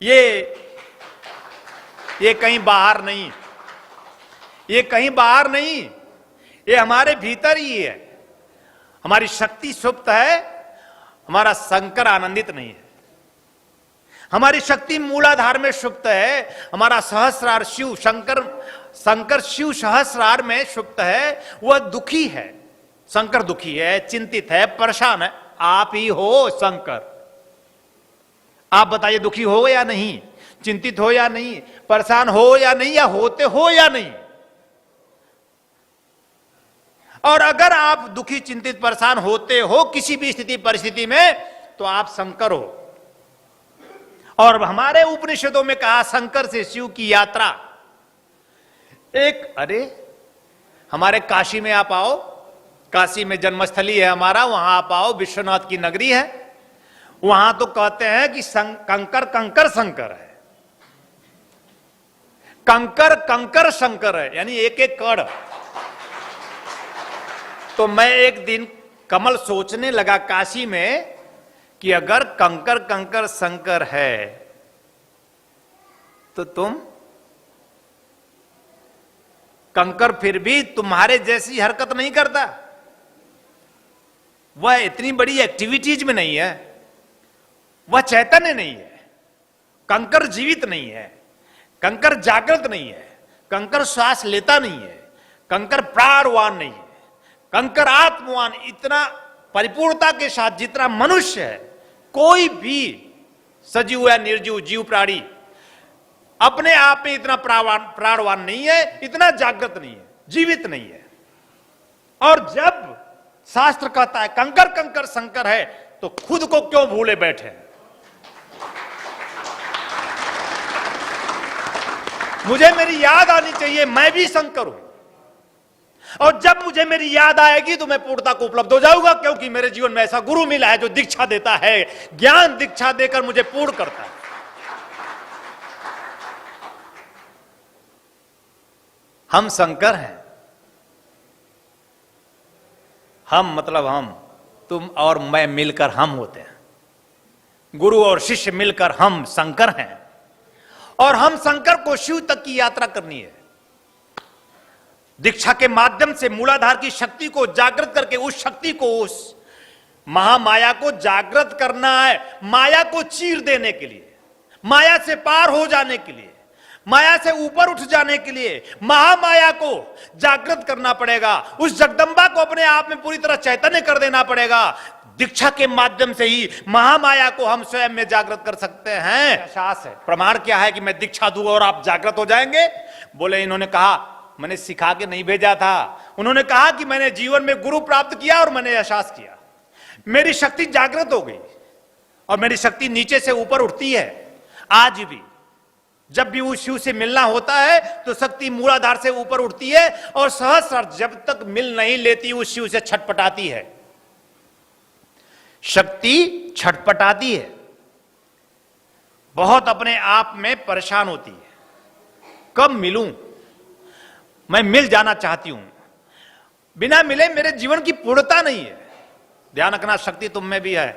ये कहीं बाहर नहीं, ये कहीं बाहर नहीं, ये हमारे भीतर ही है। हमारी शक्ति सुप्त है, हमारा शंकर आनंदित नहीं है। हमारी शक्ति मूलाधार में सुप्त है, हमारा सहस्रार शिव शंकर शिव सहस्रार में सुप्त है, वह दुखी है। शंकर दुखी है, चिंतित है, परेशान है। आप ही हो शंकर। आप बताइए, दुखी हो या नहीं, चिंतित हो या नहीं, परेशान हो या नहीं, या होते हो या नहीं। और अगर आप दुखी, चिंतित, परेशान होते हो किसी भी स्थिति परिस्थिति में, तो आप शंकर हो। और हमारे उपनिषदों में कहा, शंकर से शिव की यात्रा अरे हमारे काशी में आप आओ, काशी में जन्मस्थली है हमारा, वहां आप आओ, विश्वनाथ की नगरी है। वहां तो कहते हैं कि कंकर कंकर शंकर है, कंकर कंकर शंकर है, यानी एक एक कण। तो मैं एक दिन कमल सोचने लगा काशी में कि अगर कंकर कंकर शंकर है तो तुम कंकर फिर भी तुम्हारे जैसी हरकत नहीं करता। वह इतनी बड़ी एक्टिविटीज में नहीं है, वह चैतन्य नहीं है, कंकर जीवित नहीं है, कंकर जागृत नहीं है, कंकर श्वास लेता नहीं है, कंकर प्राणवान नहीं है, कंकर आत्मवान। इतना परिपूर्णता के साथ जितना मनुष्य है, कोई भी सजीव या निर्जीव जीव प्राणी अपने आप में इतना प्राणवान नहीं है, इतना जागृत नहीं है, जीवित नहीं है। और जब शास्त्र कहता है कंकर कंकर शंकर है, तो खुद को क्यों भूले बैठे हैं? मुझे मेरी याद आनी चाहिए, मैं भी शंकर हूं। और जब मुझे मेरी याद आएगी तो मैं पूर्णता को उपलब्ध हो जाऊंगा, क्योंकि मेरे जीवन में ऐसा गुरु मिला है जो दीक्षा देता है, ज्ञान दीक्षा देकर मुझे पूर्ण करता है। हम शंकर हैं। हम मतलब हम, तुम और मैं मिलकर हम होते हैं। गुरु और शिष्य मिलकर हम शंकर हैं। और हम शंकर को शिव तक की यात्रा करनी है। दीक्षा के माध्यम से मूलाधार की शक्ति को जागृत करके उस शक्ति को, उस महामाया को जागृत करना है, माया को चीर देने के लिए, माया से पार हो जाने के लिए, माया से ऊपर उठ जाने के लिए महामाया को जागृत करना पड़ेगा। उस जगदंबा को अपने आप में पूरी तरह चैतन्य कर देना पड़ेगा। दीक्षा के माध्यम से ही महामाया को हम स्वयं में जागृत कर सकते हैं। एहसास है। प्रमाण क्या है कि मैं दीक्षा दूंगा और आप जागृत हो जाएंगे? बोले, इन्होंने कहा मैंने सिखा के नहीं भेजा था। उन्होंने कहा कि मैंने जीवन में गुरु प्राप्त किया और मैंने एहसास किया, मेरी शक्ति जागृत हो गई और मेरी शक्ति नीचे से ऊपर उठती है। आज भी जब भी उस शिव से मिलना होता है तो शक्ति मूलाधार से ऊपर उठती है और सहस्र जब तक मिल नहीं लेती उस शिव से छटपटाती है। शक्ति छटपटाती है, बहुत अपने आप में परेशान होती है। कब मिलूं? मैं मिल जाना चाहती हूं। बिना मिले मेरे जीवन की पूर्णता नहीं है। ध्यान रखना, शक्ति तुम में भी है।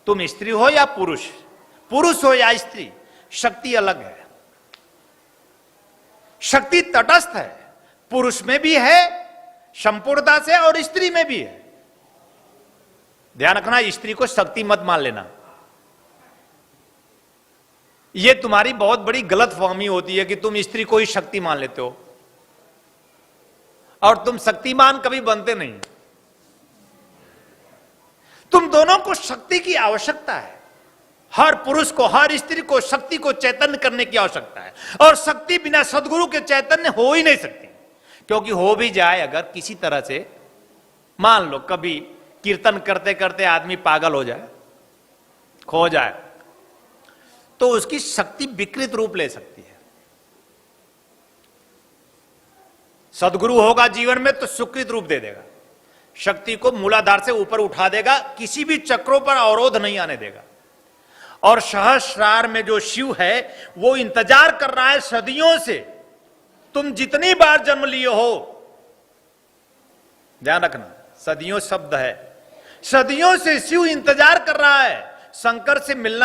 तुम स्त्री हो या पुरुष, पुरुष हो या स्त्री, शक्ति अलग है। शक्ति तटस्थ है, पुरुष में भी है संपूर्णता से और स्त्री में भी है। ध्यान रखना, स्त्री को शक्ति मत मान लेना। यह तुम्हारी बहुत बड़ी गलतफहमी होती है कि तुम स्त्री को ही शक्ति मान लेते हो और तुम शक्तिमान कभी बनते नहीं। तुम दोनों को शक्ति की आवश्यकता है। हर पुरुष को, हर स्त्री को शक्ति को चैतन्य करने की आवश्यकता है। और शक्ति बिना सदगुरु के चैतन्य हो ही नहीं सकती। क्योंकि हो भी जाए अगर किसी तरह से, मान लो कभी कीर्तन करते करते आदमी पागल हो जाए, खो जाए, तो उसकी शक्ति विकृत रूप ले सकती है। सदगुरु होगा जीवन में तो सुकृत रूप दे देगा, शक्ति को मूलाधार से ऊपर उठा देगा, किसी भी चक्रों पर अवरोध नहीं आने देगा। और सहस्रार में जो शिव है वो इंतजार कर रहा है सदियों से। तुम जितनी बार जन्म लिए हो, ध्यान रखना, सदियों शब्द है, सदियों से शिव इंतजार कर रहा है शंकर से मिलना